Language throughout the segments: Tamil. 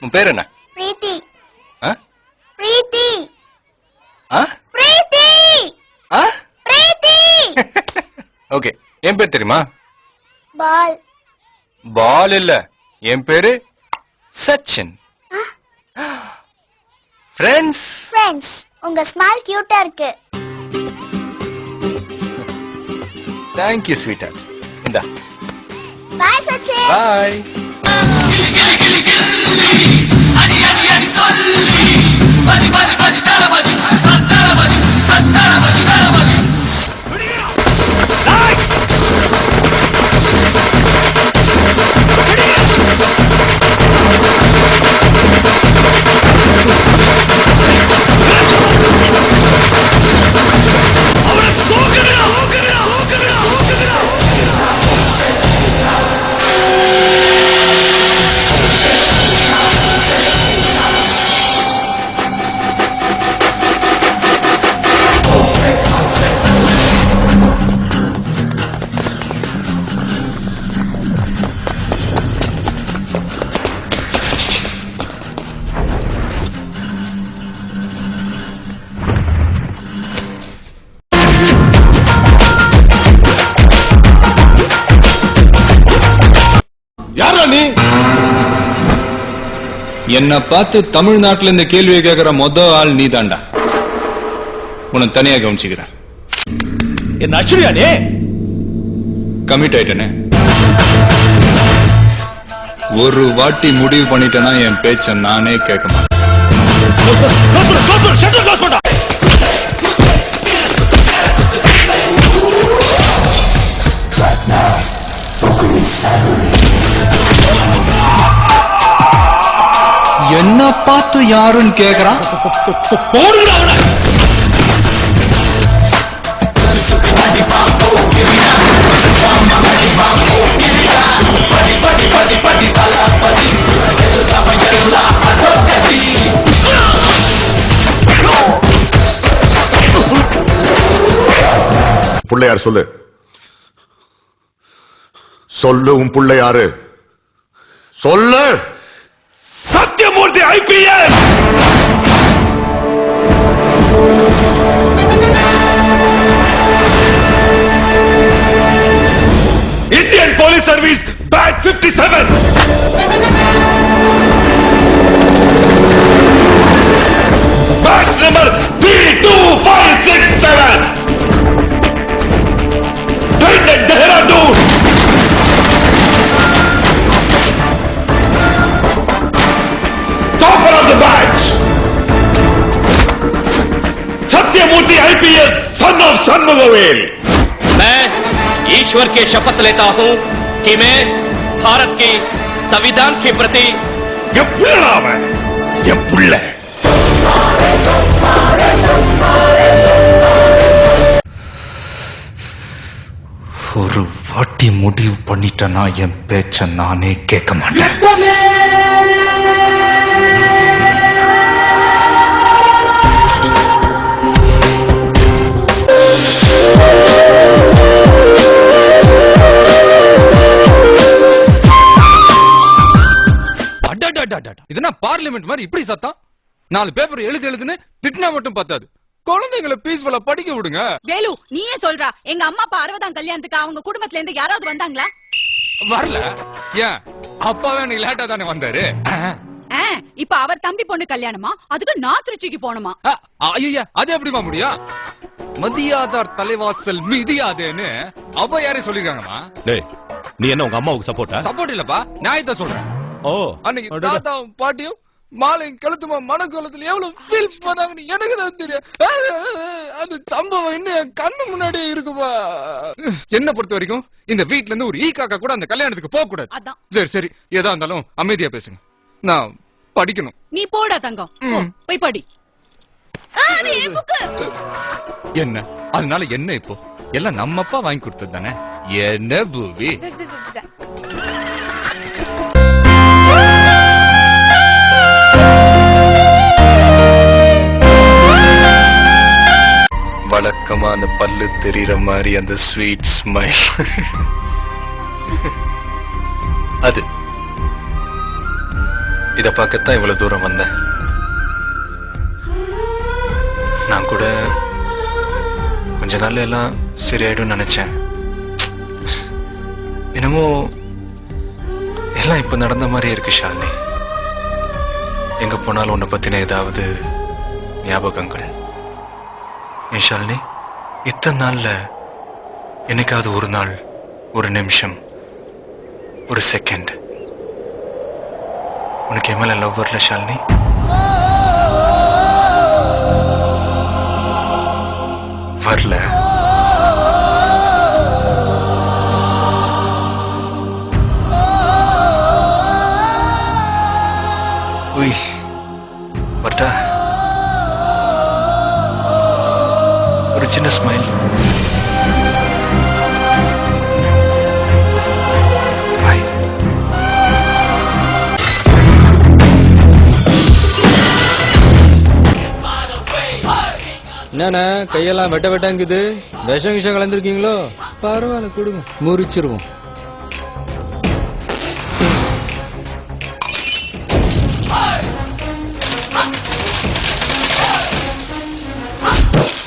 உன் பேர் என்ன? பிரீத்தி. ஆ? பிரீத்தி. ஆ? பிரீத்தி. ஆ? பிரீத்தி. ஓகே, என் பேர் தெரியுமா? பால். பால் இல்ல, என் பேரு சச்சின். ஃப்ரெண்ட்ஸ். ஃப்ரெண்ட்ஸ். உங்க ஸ்மைல் கியூட்டா இருக்கு. Thank you sweet heart. இந்தா. பை சச்சின். பை. என்ன பார்த்து தமிழ்நாட்டுல இந்த கேள்வியை கேட்கிற மொத ஆள் நீ தாண்டா. உன்னை தனியா கவனிச்சுக்கிறேன். என்ன அச்சுரியானே? கமிட் ஆயிட்டனே. ஒரு வாட்டி முடிவு பண்ணிட்டேன்னா என் பேச்ச நானே கேட்க மாட்டேன். என்ன பார்த்து யாருன்னு கேக்குறான். புள்ளையார் சொல்லு. சொல்லு, உன் புள்ளையாரு சொல்லு. Sathyamoorthy IPS. Indian Police Service Batch 57. Batch number 32567. Trained at Dehradun. Topper of the batch. Sathyamurthy IPS, son of Shanmugavel. मैं ईश्वर के शपथ लेता हूं कि मैं भारत के संविधान के प्रति ये पुल्ला नाम है, ये पुल्ला है। ஒரு வாட்டி முடிவு பண்ணிட்டேன்னா என் பேச்ச நானே கேட்க மாட்டேன். இதுனா பார்லிமெண்ட் மாதிரி இப்படி சத்தம்? 4 பேப்பர் எழுதுன்னு திட்டினா மட்டும் பத்தாது, குழந்தைங்களை பீஸ்ஃபுல்லா படிக்க விடுங்க. வேலு, நீயே சொல்றா, எங்க அம்மா அப்பா 60ஆம் கல்யாணத்துக்கு அவங்க குடும்பத்துல இருந்து யாராவது வந்தாங்களா? வரல. ஏன் அப்பாவே எனக்கு லேட்டா தானே வந்தாரு. இப்ப அவர் தம்பி பொண்ணு கல்யாணமா? அதுக்கு நான் திருச்சிக்கு போணுமா? ஐயா, அது எப்படிமா முடியும்? மதியாதார் தலைவாசல் மிதியாதேன்னு அப்பா யாரே சொல்லிருக்காங்கம்மா. டேய், நீ என்ன உங்க அம்மாவுக்கு சப்போர்ட்டா? சப்போர்ட் இல்லப்பா, நியாயத்தை சொல்றேன். ஓ, அன்னைக்கு தாத்தாவும் பாட்டியும் மாலையும் கழுத்துமா மனக்கோலத்துல எவ்வளவு ஃபீல் பண்ணாங்கன்னு எனக்கு தான் தெரியும். அந்த சம்பவம் இன்னும் என் கண்ணு முன்னாடியே இருக்குமா. என்ன பொறுத்த வரைக்கும் இந்த வீட்ல இருந்து ஒரு ஈக்காக்கா கூட அந்த கல்யாணத்துக்கு போக கூடாது. சரி சரி, எதா இருந்தாலும் அமைதியா பேசுங்க, நான் படிக்கணும். நீ போடா தங்கம், போய் படி. என்ன அதனால என்ன இப்போ எல்லாம் நம்ம அப்பா வாங்கி கொடுத்தது தானே என்ன பூவி வழக்கமான பல்லு தெரியற மாதிரி அந்த ஸ்வீட் ஸ்மைல் அது இத பார்க்கத்தான் இவ்வளவு தூரம் வந்தேன். நான் கூட கொஞ்ச நாள்ல எல்லாம் சரியாயிடும் நினைச்சேன். என்னமோ எல்லாம் இப்ப நடந்த மாதிரி இருக்கு ஷாலினி. எங்க போனாலும் உன்னை பத்தின ஏதாவது ஞாபகங்கள். ஏன் ஷாலினி, இத்தனை நாள்ல என்னைக்காவது ஒரு நாள், ஒரு நிமிஷம், ஒரு செகண்ட் உனக்கு என் மேல லவ் வரல ஷாலினி? வரல? உய் வரட்டா? ஒரு சின்ன ஸ்மைல். என்னண்ணா கையெல்லாம் வெட்ட வெட்டாங்குது, விஷம் விஷம் கலந்துருக்கீங்களோ? பரவாயில்ல கொடுங்க, முறிச்சிருவோம்.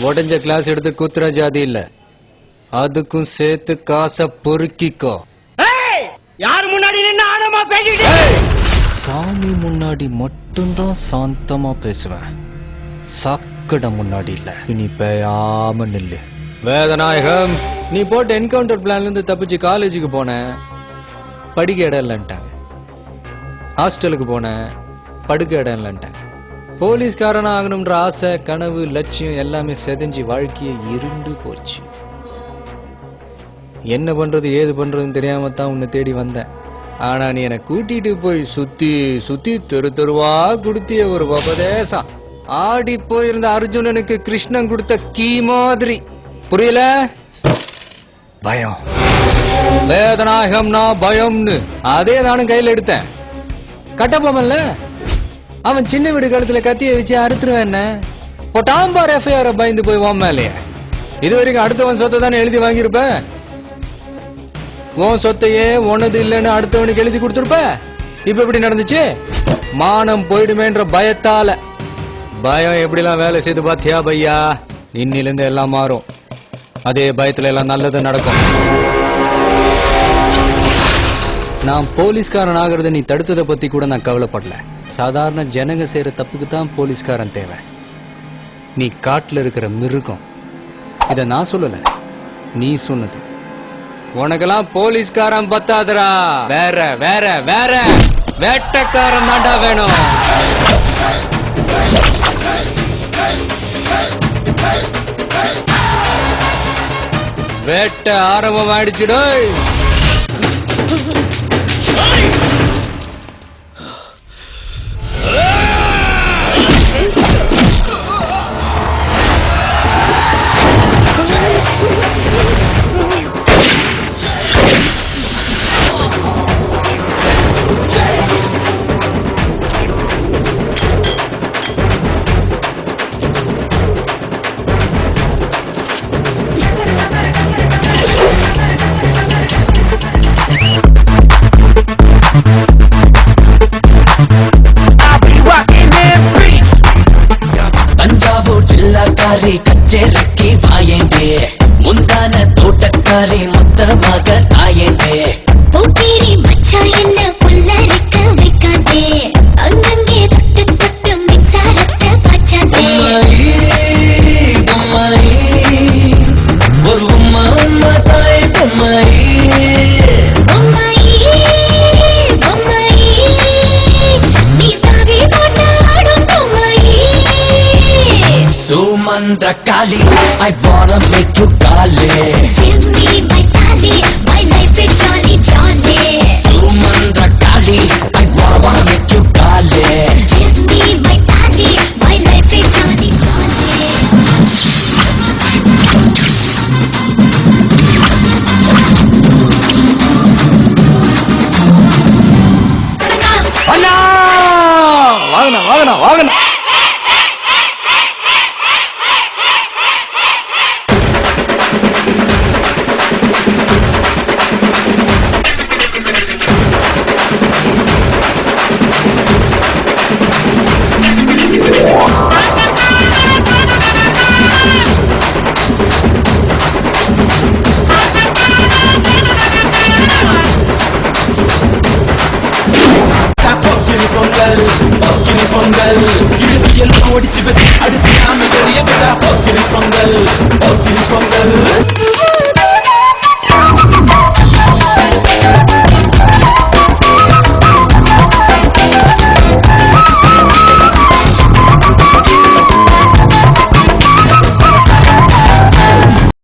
உடஞ்ச கிளாஸ் எடுத்து குத்துற ஜாதி இல்ல, அதுக்கும் சேர்த்து காசை பொறுக்கிக்கோ. யாரு முன்னாடி நின்னு ஆனமா பேசிட்டு? சாமி முன்னாடி மட்டும்தான் சாந்தமா பேசுவேன், சாக்கடை முன்னாடி இல்ல. நீ பேயாம நில்லு. வேதநாயகம், நீ போட்ட என்கவுண்டர் பிளான்ல இருந்து தப்பிச்சு காலேஜுக்கு போன, படிக்க இடம் இல்லன்ட்டாங்க. ஹாஸ்டலுக்கு போன, படுக்க இடம் இல்லன்ட்டாங்க. போலீஸ்காரனா ஆகணும்ன்ற ஆசை, கனவு, லட்சியம் எல்லாமே செதஞ்சு வாழ்க்கையை இருண்டு போச்சு. என்ன பண்றது ஏது பண்றதுன்னு தெரியாம தான் உன்னை தேடி வந்தேன். ஆனா நீ என்னை கூட்டிட்டு போய் சுத்தி சுத்தி தெரு தெருவா கொடுத்திய ஒரு உபதேசம். ஆடி போயிருந்த அர்ஜுனனுக்கு கிருஷ்ணன் கொடுத்த கீ மாதிரி. புரியல? பயம். வேதநாயகம்னா பயம்னு அதே நானும் கையில எடுத்தேன். கட்டப்போமல்ல, அவன் சின்ன வீடு கழுத்துல கத்திய வச்சு அறுத்துருவேன். என்ன பொட்டாம்பார் எஃப்ஐஆர் பயந்து போய் வான் மேலையே. இது வரைக்கும் அடுத்தவன் சொத்தை தானே எழுதி வாங்கியிருப்ப. உன் சொத்தையே உனது இல்லைன்னு அடுத்தவனுக்கு எழுதி கொடுத்துருப்ப. இப்ப எப்படி நடந்துச்சு? மானம் போயிடுமேன்ற பயத்தால. பயம் எப்படிலாம் வேலை செய்து பாத்தியா பையா? இன்னிலிருந்து எல்லாம் மாறும். அதே பயத்துல எல்லாம் நல்லது நடக்கும். நான் போலீஸ்காரன் ஆகிறத நீ தடுத்ததை பத்தி கூட நான் கவலைப்படல. சாதாரண ஜனங்க செய்யற தப்புக்கு தான் போலீஸ்காரன் தேவை. நீ காட்டுல இருக்கிற மிருகம். இத நான் சொல்லல, நீ சொன்னது. உனக்கெல்லாம் போலீஸ்காரன் பத்தாதரா, வேற வேற வேற வேட்டக்காரன் தாண்டா வேணும். வேட்டை ஆரம்பம் ஆயிடுச்சுடோ. கச்சேரிக்கு வாயேண்டே, முந்தான தோட்டக்காரி மொத்தமாக தாயேண்டே. பூக்கேரி மச்சா என்ன புல்லரிக்க வைக்காதே, அங்கங்கே தொட்டு தொட்டு மின்சாரத்தை பாய்ச்சாதே. பொம்மாயி ஒரு உம்மா உம்மா தாய் பொம்மாயி. பொம்மாயி பொம்மாயி நீ சாவி போட்ட ஆடும் பொம்மாயி. சுமந்திர காளி, I wanna make you Kali. Give me my Kali, my life is jolly jolly. Sumandra Kali, I wanna make you Kali.